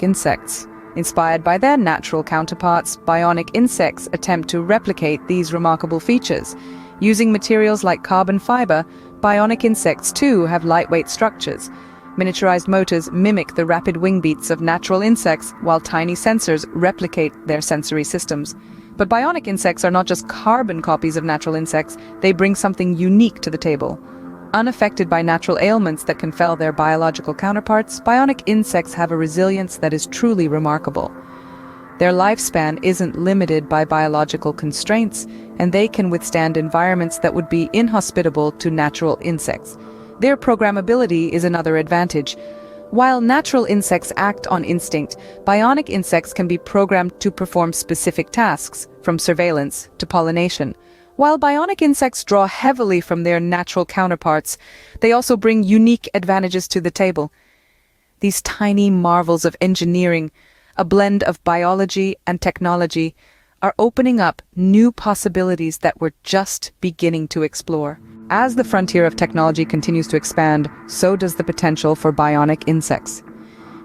insects. Inspired by their natural counterparts, bionic insects attempt to replicate these remarkable features. Using materials like carbon fiber, bionic insects too have lightweight structures. Miniaturized motors mimic the rapid wing beats of natural insects, while tiny sensors replicate their sensory systems. But bionic insects are not just carbon copies of natural insects, they bring something unique to the table. Unaffected by natural ailments that can fell their biological counterparts, bionic insects have a resilience that is truly remarkable. Their lifespan isn't limited by biological constraints, and they can withstand environments that would be inhospitable to natural insects. Their programmability is another advantage. While natural insects act on instinct, bionic insects can be programmed to perform specific tasks, from surveillance to pollination. While bionic insects draw heavily from their natural counterparts, they also bring unique advantages to the table. These tiny marvels of engineering, a blend of biology and technology, are opening up new possibilities that we're just beginning to explore. As the frontier of technology continues to expand, so does the potential for bionic insects.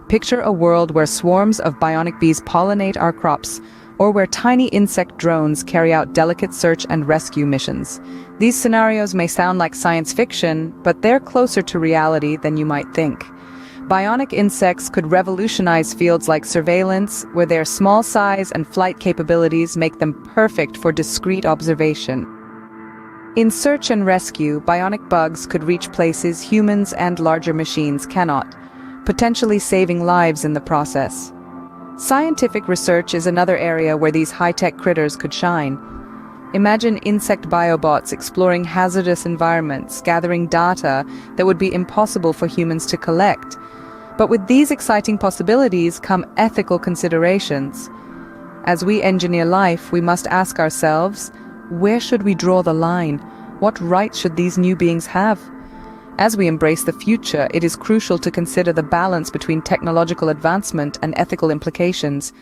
Picture a world where swarms of bionic bees pollinate our crops, or where tiny insect drones carry out delicate search and rescue missions. These scenarios may sound like science fiction, but they're closer to reality than you might think. Bionic insects could revolutionize fields like surveillance, where their small size and flight capabilities make them perfect for discreet observation. In search and rescue, bionic bugs could reach places humans and larger machines cannot, potentially saving lives in the process. Scientific research is another area where these high-tech critters could shine. Imagine insect biobots exploring hazardous environments, gathering data that would be impossible for humans to collect. But with these exciting possibilities come ethical considerations. As we engineer life, we must ask ourselves, where should we draw the line? What rights should these new beings have? As we embrace the future, it is crucial to consider the balance between technological advancement and ethical implications.